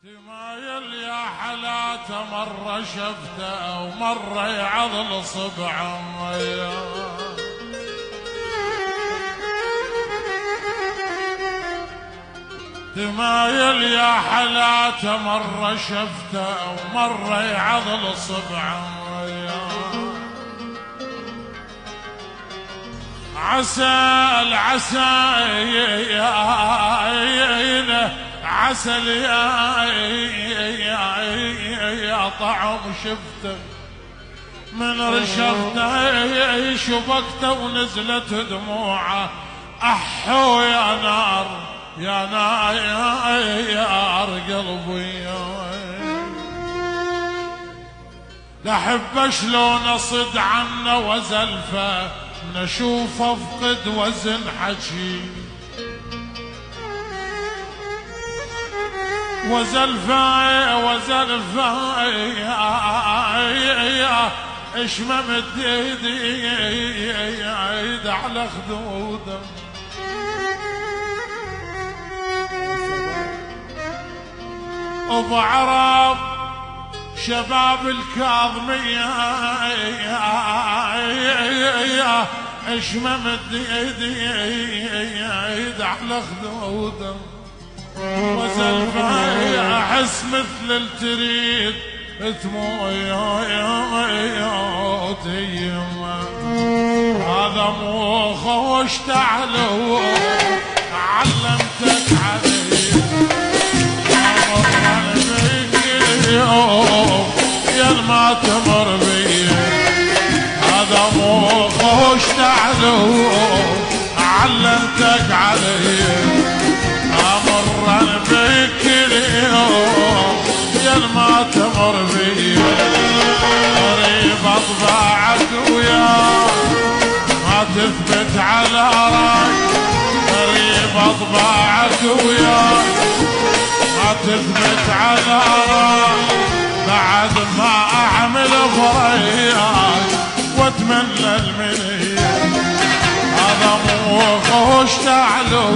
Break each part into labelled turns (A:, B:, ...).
A: تمايل يا حلاته مرة شفته ومرة يعضل صبعه. تمايل يا حلاته مرة شفته ومرة يعضل صبعه. عسل عسل يا طعم شفته من رشفته شبكته ونزلت دموعه. احو يا نار يا نار قلبي لحب شلون اصد عنه وزلفه من اشوفه افقد وزن حكي. وزلفه اشممت ايدي على خدوده. وبعرف شباب الكاظمية اشممت ايدي على خدوده. وزلفه احس مثل التريد ثمويات يمه. هذا مو خوش تعلو علمتك علي يا ما تمر بي. هذا مو خوش تعلو علمتك علي امر بك اليوم يا ما تمر بي. قريب اطباعك وياك ما تثبت على راي. قريب اطباعك وياك ما تثبت على راي. بعد ما اعمل فرياك واتمنى المنيه. هذا مو خوش تعلو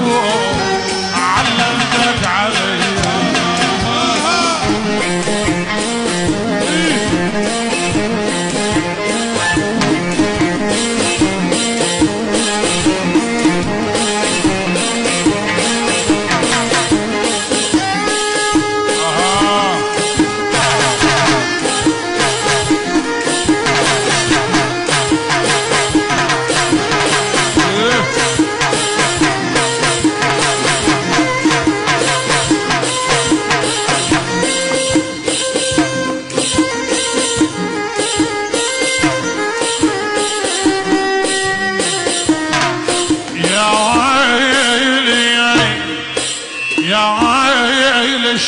A: علمتك علي.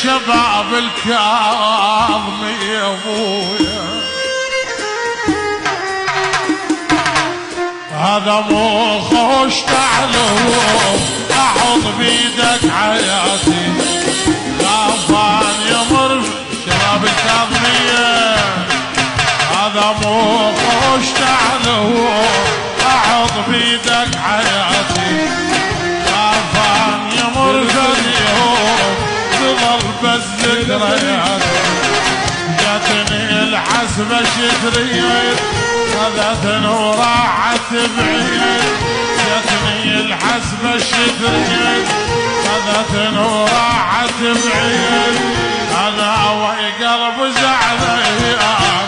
A: شباب الكاظمي يا ابويا هذا مو خوش تعلو احط بيدك حياتي. خافان يمر شباب الكاظمية هذا مو خوش تعلو احط بيدك حياتي. خافان يمر اليوم تظل بس ذكريات. جاتني الحسبة شتريت خذتني وراحت بعيد. جاتني الحسبة شتريت خذتني وراحت بعيد. انا وقلب زعلان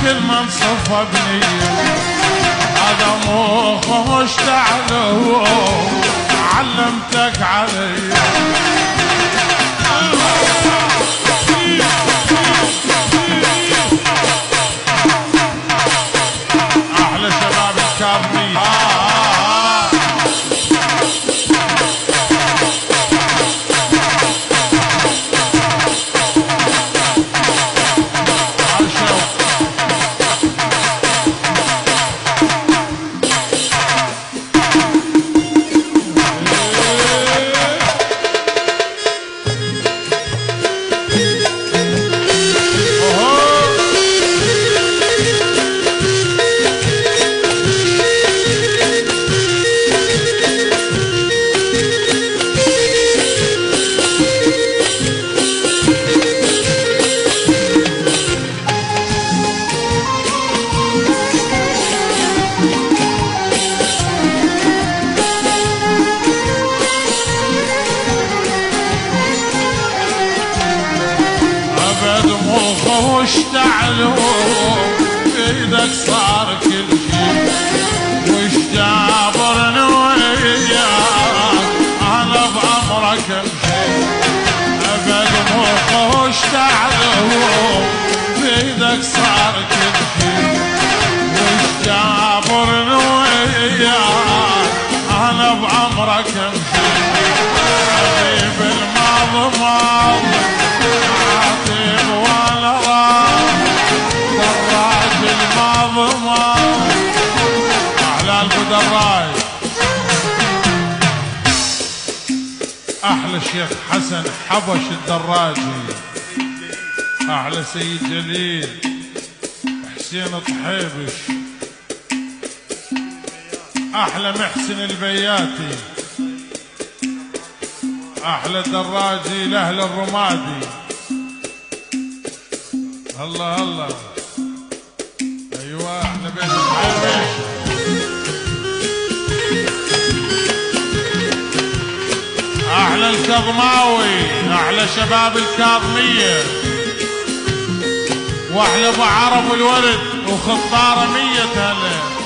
A: كل من صفى بنيه. هذا مو خوش تعلو علمتك علي. احلى شباب الكاظمي. تعلوم بيدك صار كل شي وش جابرني وياك انا بامرك امشي ابد مو خوش تعلوم بيدك صار كل شي وش جابرني وياك انا بامرك امشي حبيب الماضي ماضي عاتب ولا راضي دراج الماضي ماضي احلى البدراج احلى الشيخ حسن حبش الدراجي احلى سيد جليل حسين طحيبش احلى محسن البياتي احلى الدراجي لاهل الرمادي الله الله ايوه احلى بيت الحيويش احلى الكظماوي احلى شباب الكاظميه واحلى ابو عرب والولد وخطاره 100 هلا